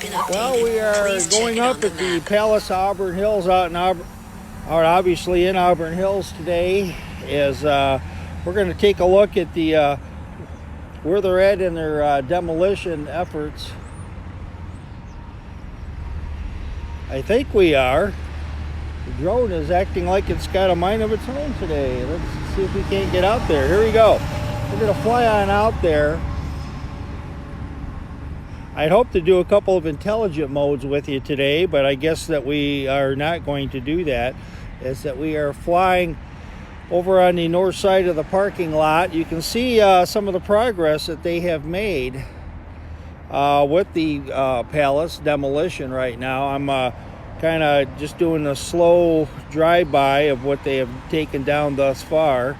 Well, we are going up at the Palace of Auburn Hills out obviously in Auburn Hills today. As we're going to take a look at the where they're at in their demolition efforts. I think we are. The drone is acting like it's got a mind of its own today. Let's see if we can't get out there. Here we go. We're going to fly on out there. I'd hope to do a couple of intelligent modes with you today, but I guess that we are not going to do that. Is that we are flying over on the north side of the parking lot. You can see some of the progress that they have made with the Palace demolition right now. I'm kind of just doing a slow drive-by of what they have taken down thus far.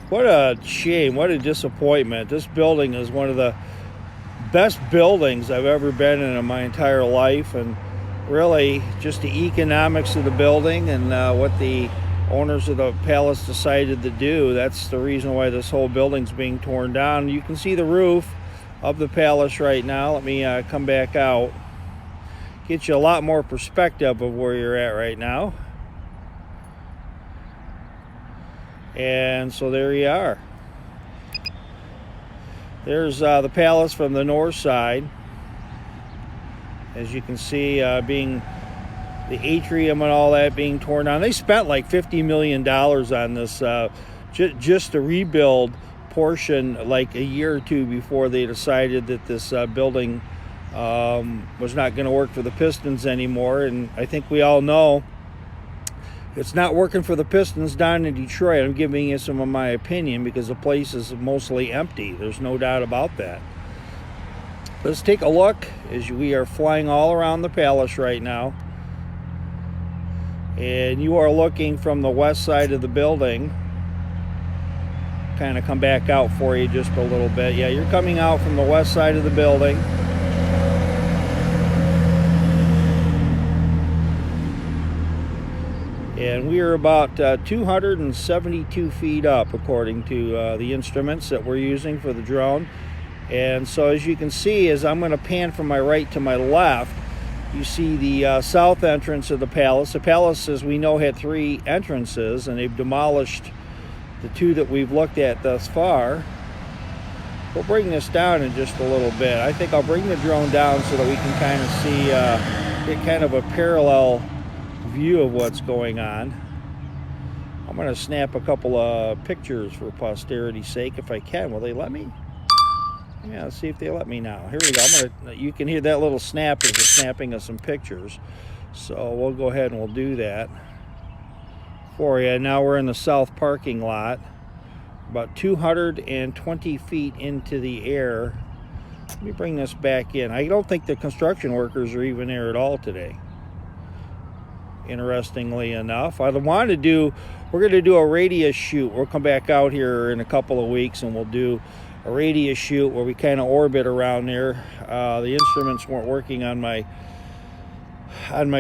What a shame, what a disappointment. This building is one of the best buildings I've ever been in my entire life, and really just the economics of the building and what the owners of the Palace decided to do. That's the reason why this whole building's being torn down. You can see the roof of the Palace right now. Let me come back out, get you a lot more perspective of where you're at right now. And so there you are. There's the Palace from the north side. As you can see, being the atrium and all that being torn down. They spent like $50 million on this just to rebuild portion like a year or two before they decided that this building was not going to work for the Pistons anymore. And I think we all know it's not working for the Pistons down in Detroit. I'm giving you some of my opinion because the place is mostly empty. There's no doubt about that. Let's take a look as we are flying all around the Palace right now. And you are looking from the west side of the building. Kind of come back out for you just a little bit. Yeah, you're coming out from the west side of the building. And we are about 272 feet up according to the instruments that we're using for the drone. And so as you can see, as I'm going to pan from my right to my left, you see the south entrance of the Palace. The Palace, as we know, had 3 entrances, and they've demolished the 2 that we've looked at thus far. We'll bring this down in just a little bit. I think I'll bring the drone down so that we can kind of see, get kind of a parallel view of what's going on. I'm going to snap a couple of pictures for posterity's sake if I can. Will they let me? Yeah, let's see if they let me now. Here we go. You can hear that little snap as the snapping of some pictures. So we'll go ahead and we'll do that for you. Now we're in the south parking lot, about 220 feet into the air. Let me bring this back in. I don't think the construction workers are even there at all today, interestingly enough. we're going to do a radius shoot. We'll come back out here in a couple of weeks and we'll do a radius shoot where we kind of orbit around there. The instruments weren't working on my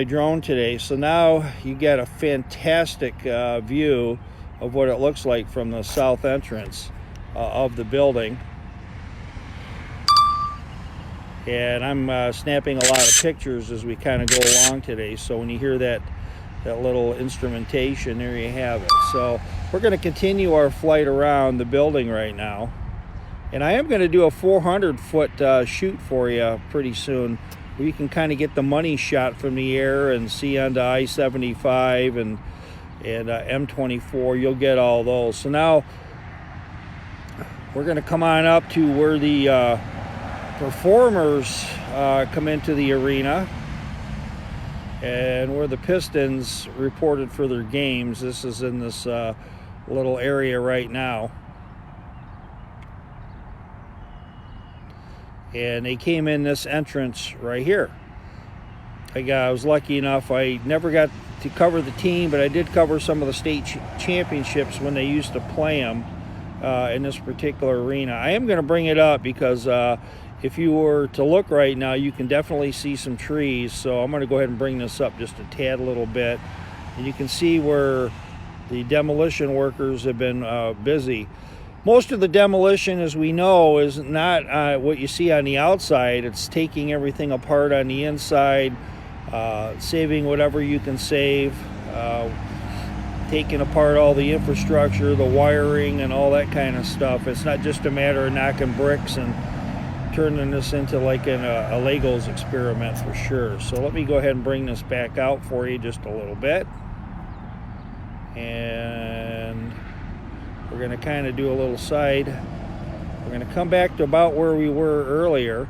drone today, so now you get a fantastic view of what it looks like from the south entrance of the building. And I'm snapping a lot of pictures as we kind of go along today, so when you hear that little instrumentation, there you have it. So we're going to continue our flight around the building right now, and I am going to do a 400-foot shoot for you pretty soon, where you can kind of get the money shot from the air and see onto I-75 and M24. You'll get all those. So now we're going to come on up to where the performers come into the arena, and where the Pistons reported for their games. This is in this little area right now. And they came in this entrance right here. I was lucky enough, I never got to cover the team, but I did cover some of the state championships when they used to play them in this particular arena. I am going to bring it up because if you were to look right now, you can definitely see some trees. So I'm going to go ahead and bring this up just a tad a little bit. And you can see where the demolition workers have been busy. Most of the demolition, as we know, is not what you see on the outside. It's taking everything apart on the inside, saving whatever you can save, taking apart all the infrastructure, the wiring, and all that kind of stuff. It's not just a matter of knocking bricks and turning this into like a Legos experiment for sure. So let me go ahead and bring this back out for you just a little bit. And we're going to kind of do a little side. We're going to come back to about where we were earlier.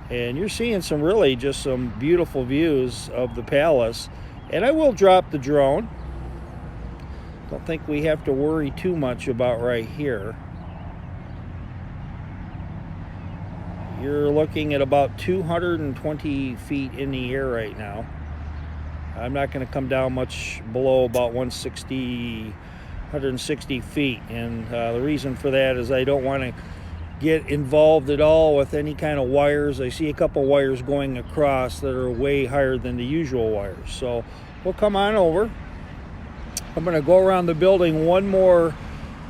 And you're seeing some beautiful views of the palace. And I will drop the drone. Don't think we have to worry too much about right here. You're looking at about 220 feet in the air right now. I'm not going to come down much below about 160 feet. And the reason for that is I don't want to get involved at all with any kind of wires. I see a couple wires going across that are way higher than the usual wires. So we'll come on over. I'm going to go around the building one more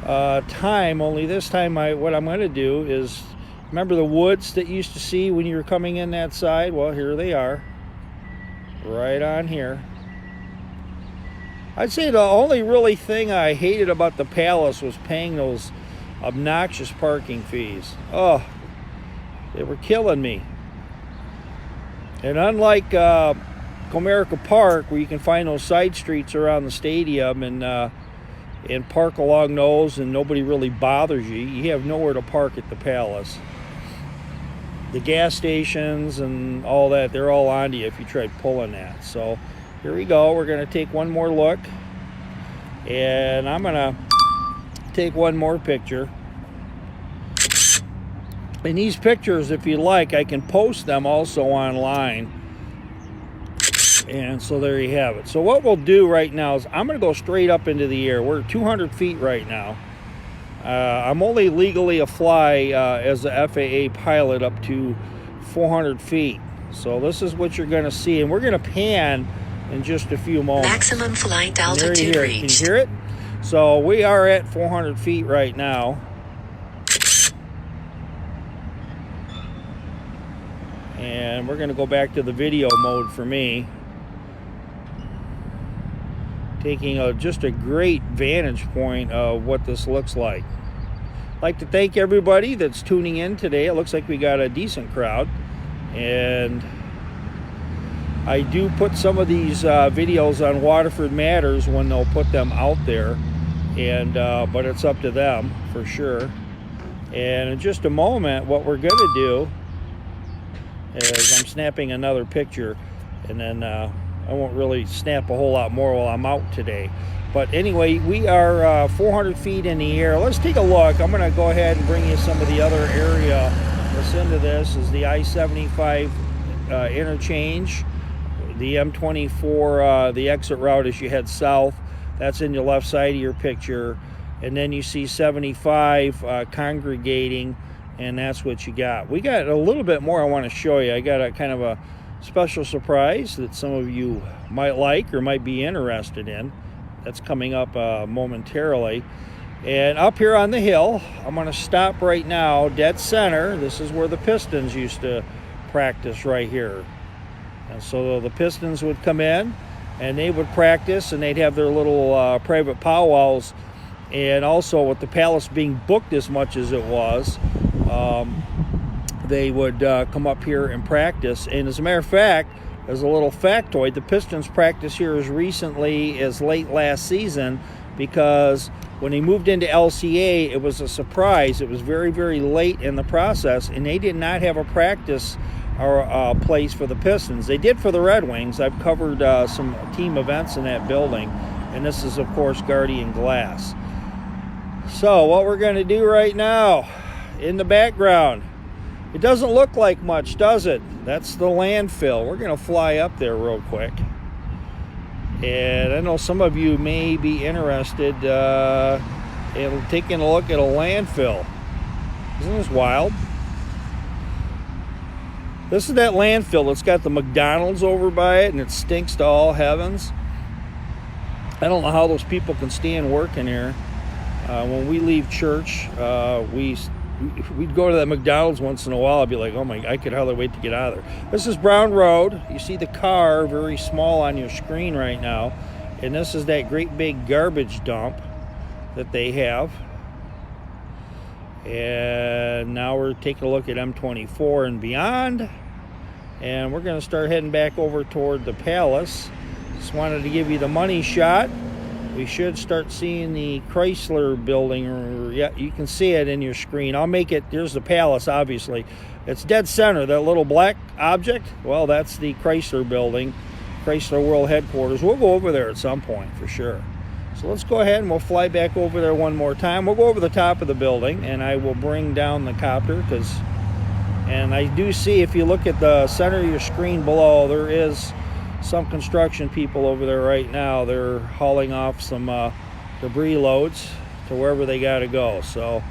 time, only this time what I'm going to do is, remember the woods that you used to see when you were coming in that side? Well, here they are, right on here. I'd say the only really thing I hated about the palace was paying those obnoxious parking fees. Oh, they were killing me. And unlike Comerica Park, where you can find those side streets around the stadium and park along those and nobody really bothers you, you have nowhere to park at the palace. The gas stations and all that, they're all on you if you try pulling that. So here we go. We're going to take one more look. And I'm going to take one more picture. And these pictures, if you like, I can post them also online. And so there you have it. So what we'll do right now is I'm going to go straight up into the air. We're 200 feet right now. I'm only legally a fly as a FAA pilot up to 400 feet. So this is what you're going to see. And we're going to pan in just a few moments. Maximum flight altitude reached. Can you hear it? So we are at 400 feet right now. And we're going to go back to the video mode for me. Taking just a great vantage point of what this looks like. I'd like to thank everybody that's tuning in today. It looks like we got a decent crowd. And I do put some of these videos on Waterford Matters when they'll put them out there. And but it's up to them for sure. And in just a moment, what we're going to do is I'm snapping another picture, and then I won't really snap a whole lot more while I'm out today. But anyway, we are 400 feet in the air. Let's take a look. I'm going to go ahead and bring you some of the other area. Listen to this is the I-75 interchange, the M24, the exit route as you head south. That's in your left side of your picture. And then you see 75 congregating, and that's what you got. We got a little bit more I want to show you. I got a kind of a special surprise that some of you might like or might be interested in. That's coming up momentarily. And up here on the hill, I'm going to stop right now, dead center. This is where the Pistons used to practice right here. And so the Pistons would come in, and they would practice, and they'd have their little private powwows. And also with the Palace being booked as much as it was, they would come up here and practice. And as a matter of fact, as a little factoid, the Pistons practiced here as recently as late last season, because when they moved into LCA, it was a surprise. It was very, very late in the process, and they did not have a practice or place for the Pistons. They did for the Red Wings. I've covered some team events in that building, and this is, of course, Guardian Glass. So what we're going to do right now, in the background, it doesn't look like much, does it? That's the landfill. We're going to fly up there real quick. And I know some of you may be interested in taking a look at a landfill. Isn't this wild? This is that landfill. It's got the McDonald's over by it, and it stinks to all heavens. I don't know how those people can stand working here. When we leave church, we'd go to that McDonald's once in a while. I'd be like, oh my, I could hardly wait to get out of there. This is Brown Road. You see the car very small on your screen right now. And this is that great big garbage dump that they have. And now we're taking a look at M24 and beyond. And we're going to start heading back over toward the Palace. Just wanted to give you the money shot. We should start seeing the Chrysler building. Yeah, you can see it in your screen. I'll make it, there's the Palace, obviously. It's dead center, that little black object. Well, that's the Chrysler building, Chrysler World Headquarters. We'll go over there at some point for sure. So let's go ahead and we'll fly back over there one more time. We'll go over the top of the building and I will bring down the copter and I do see, if you look at the center of your screen below, there is some construction people over there right now. They're hauling off some debris loads to wherever they got to go. So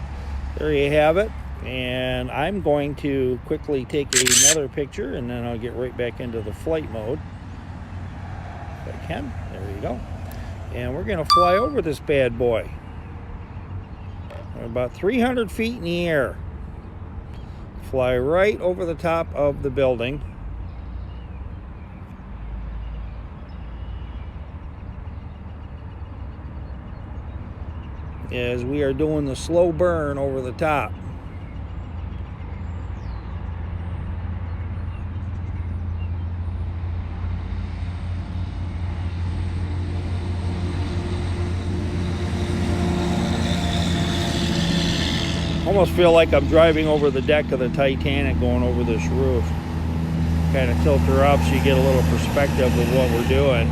there you have it. And I'm going to quickly take another picture and then I'll get right back into the flight mode if I can. There you go. And we're going to fly over this bad boy. We're about 300 feet in the air. Fly right over the top of the building. As we are doing the slow burn over the top. Almost feel like I'm driving over the deck of the Titanic going over this roof. Kind of tilt her up so you get a little perspective of what we're doing.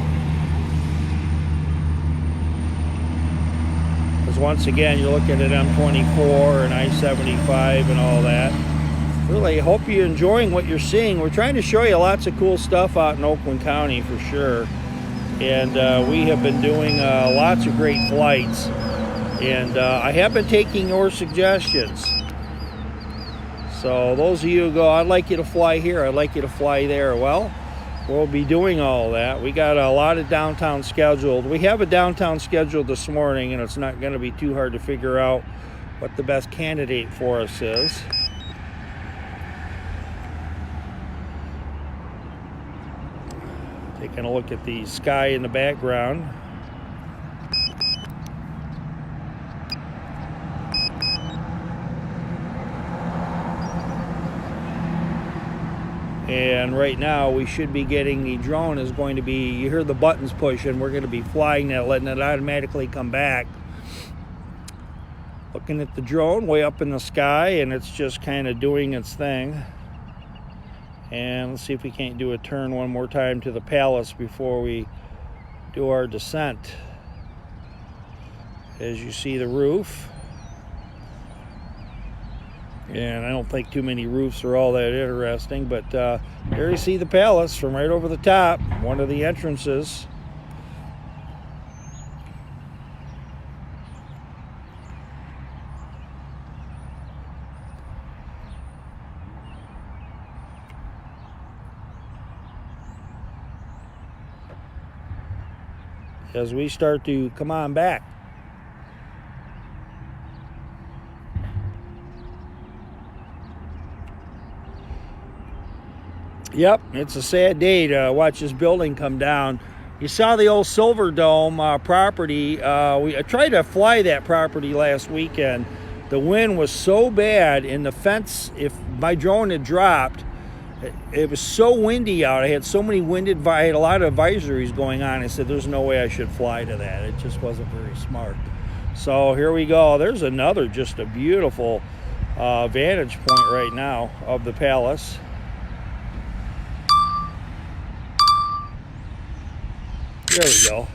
Because once again, you're looking at M24 and I-75 and all that. Really hope you're enjoying what you're seeing. We're trying to show you lots of cool stuff out in Oakland County for sure. And we have been doing lots of great flights. And I have been taking your suggestions. So those of you who go, I'd like you to fly here, I'd like you to fly there. Well, we'll be doing all that. We got a lot of downtown scheduled. We have a downtown scheduled this morning, and it's not going to be too hard to figure out what the best candidate for us is. Taking a look at the sky in the background. And right now we should be getting, the drone is going to be, you hear the buttons pushing, we're going to be flying that, letting it automatically come back. Looking at the drone way up in the sky, and it's just kind of doing its thing. And let's see if we can't do a turn one more time to the Palace before we do our descent. As you see the roof. And I don't think too many roofs are all that interesting, but there you see the Palace from right over the top, one of the entrances. As we start to come on back. Yep, it's a sad day to watch this building come down. You saw the old Silver Dome property. I tried to fly that property last weekend. The wind was so bad, and the fence, if my drone had dropped, it was so windy out. I had so many I had a lot of advisories going on. I said, there's no way I should fly to that. It just wasn't very smart. So here we go. There's another, just a beautiful vantage point right now of the Palace. There we go.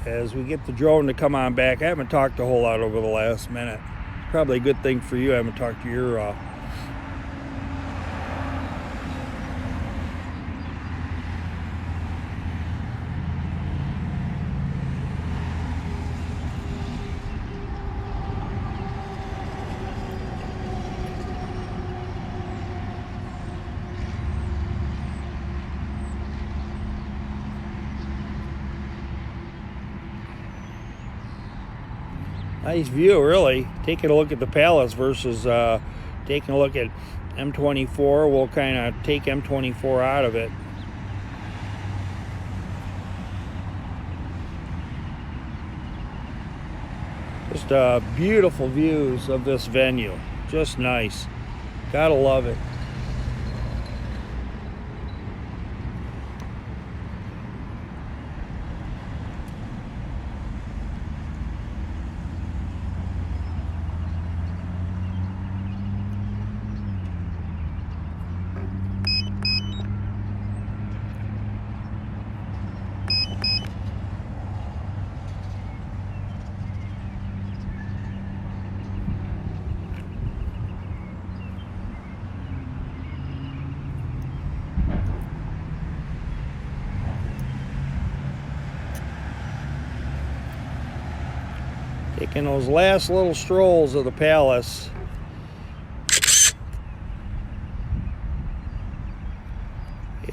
As we get the drone to come on back, I haven't talked a whole lot over the last minute. Probably a good thing for you. I haven't talked your ear off. Nice view, really. Taking a look at the Palace versus taking a look at M24. We'll kind of take M24 out of it. Just beautiful views of this venue. Just nice. Gotta love it. Taking those last little strolls of the Palace.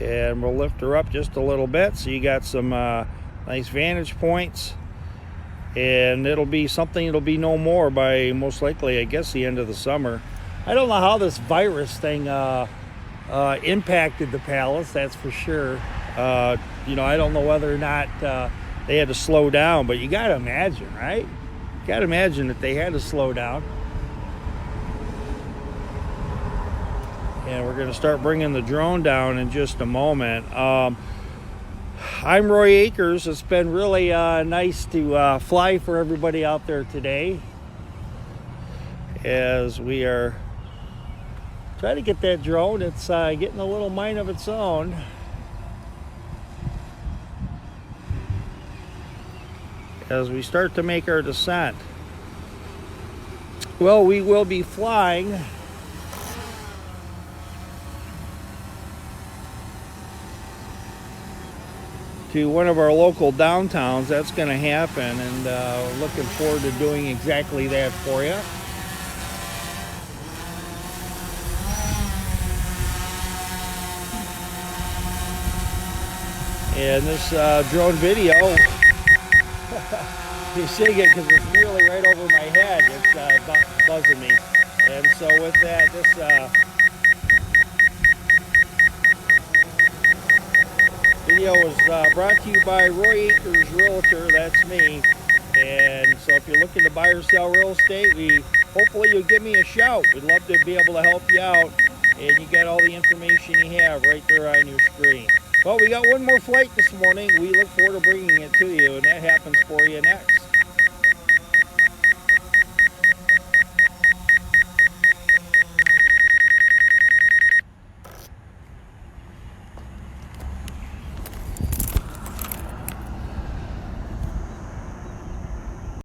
And we'll lift her up just a little bit so you got some nice vantage points. And it'll be something that'll be no more by most likely, I guess, the end of the summer. I don't know how this virus thing impacted the Palace, that's for sure. You know, I don't know whether or not they had to slow down, but you got to imagine, right? You got to imagine that they had to slow down. And we're going to start bringing the drone down in just a moment. I'm Roy Akers. It's been really nice to fly for everybody out there today as we are trying to get that drone. It's getting a little mind of its own. As we start to make our descent. Well, we will be flying to one of our local downtowns. That's going to happen, and we're looking forward to doing exactly that for you. And this drone video, you're seeing it because it's nearly right over my head. It's buzzing me. And so with that, this video was brought to you by Roy Akers Realtor. That's me. And so if you're looking to buy or sell real estate, hopefully you'll give me a shout. We'd love to be able to help you out. And you got all the information you have right there on your screen. Well, we got one more flight this morning. We look forward to bringing it to you, and that happens for you next.